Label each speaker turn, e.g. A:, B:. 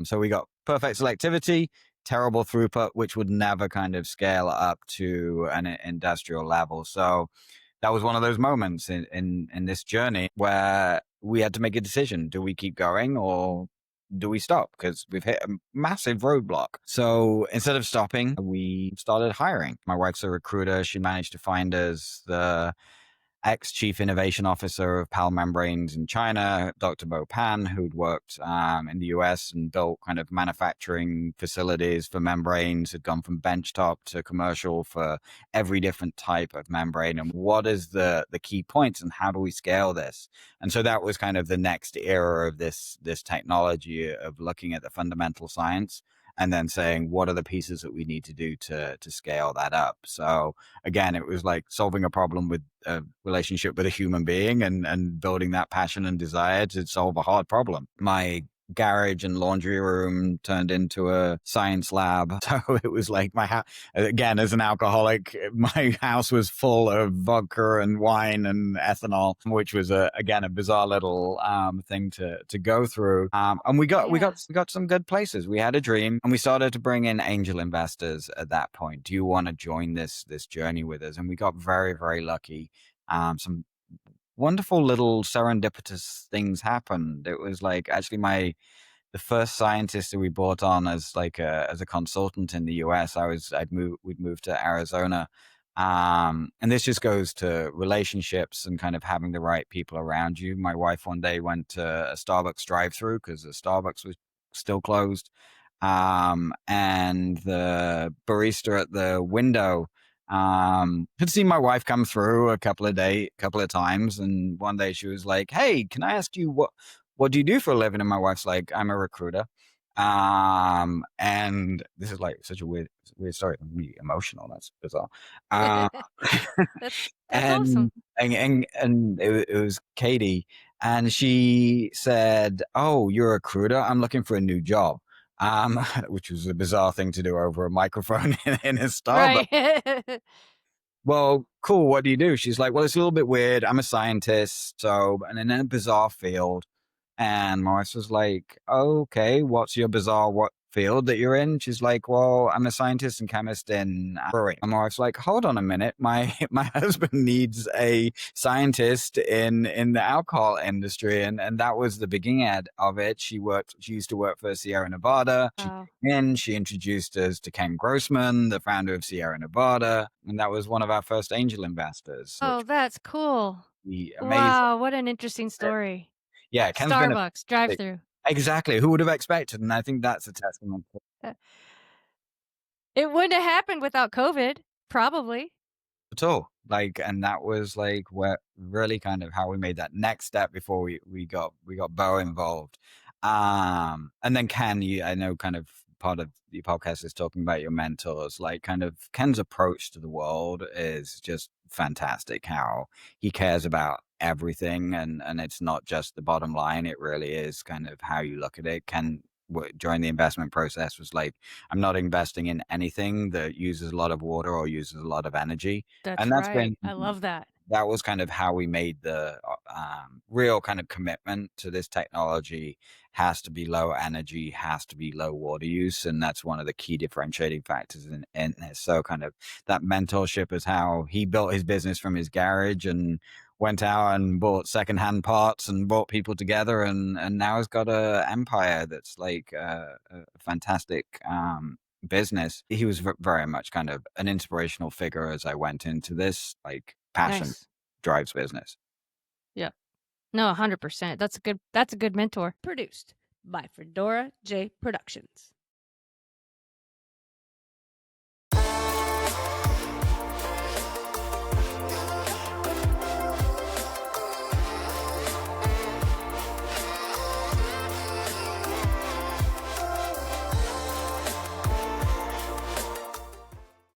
A: So we got perfect selectivity, terrible throughput, which would never kind of scale up to an industrial level. So that was one of those moments in this journey where we had to make a decision. Do we keep going or do we stop? Because we've hit a massive roadblock. So instead of stopping, we started hiring. My wife's a recruiter. She managed to find us the ex-chief innovation officer of PAL Membranes in China, Dr. Bo Pan, who'd worked in the US and built kind of manufacturing facilities for membranes, had gone from benchtop to commercial for every different type of membrane. And what is the key points and how do we scale this? And so that was kind of the next era of this technology of looking at the fundamental science and then saying, what are the pieces that we need to do to scale that up? So again, it was like solving a problem with a relationship with a human being and building that passion and desire to solve a hard problem. My garage and laundry room turned into a science lab. So it was like my house, again, as an alcoholic, my house was full of vodka and wine and ethanol, which was again a bizarre little thing to go through. And we got some good places. We had a dream and we started to bring in angel investors at that point. Do you want to join this journey with us? And we got very, very lucky. Some wonderful little serendipitous things happened. It was like actually the first scientist that we brought on as a consultant in the US. We'd moved to Arizona. And this just goes to relationships and kind of having the right people around you. My wife one day went to a Starbucks drive-thru because the Starbucks was still closed. And the barista at the window had seen my wife come through a couple of times, and one day she was like, "Hey, can I ask you what do you do for a living?" And my wife's like, "I'm a recruiter." And this is like such a weird story. I'm really emotional. That's bizarre. Uh,
B: That's awesome.
A: and it was Katie, and she said, "Oh, you're a recruiter. I'm looking for a new job." Which was a bizarre thing to do over a microphone in a Starbucks.
B: Right.
A: Well, cool. What do you do? She's like, well, it's a little bit weird. I'm a scientist. So, and in a bizarre field. And Morris was like, okay, what's your bizarre what field that you're in? She's like, well, I'm a scientist and chemist in brewing. And Morris was like, hold on a minute. My husband needs a scientist in the alcohol industry. And that was the beginning of it. She used to work for Sierra Nevada. She
B: Wow.
A: came in, she introduced us to Ken Grossman, the founder of Sierra Nevada. And that was one of our first angel investors,
B: Oh,
A: which
B: that's cool.
A: was amazing.
B: Wow, what an interesting story.
A: Yeah, Ken's been a
B: Starbucks drive-through.
A: exactly. Who would have expected? And I think that's a testament
B: Uh, It wouldn't have happened without COVID, probably.
A: at all. Like, and that was like where really kind of how we made that next step before we got Bo involved. And then Ken, I know kind of part of the podcast is talking about your mentors. Like, kind of Ken's approach to the world is just fantastic. How he cares about everything, and it's not just the bottom line. It really is kind of how you look at it. Ken during the investment process was like, I'm not investing in anything that uses a lot of water or uses a lot of energy. And
B: That's
A: that's
B: right.
A: been
B: I love that.
A: that was kind of how we made the real kind of commitment to this technology. Has to be low energy, has to be low water use, and that's one of the key differentiating factors in this. So kind of that mentorship is how he built his business from his garage and went out and bought secondhand parts and brought people together, and now has got a empire that's like a fantastic business. He was very much kind of an inspirational figure as I went into this. Like, passion
B: Nice.
A: drives business.
B: Yep. No, 100%. That's a good mentor. Produced by Fedora J Productions.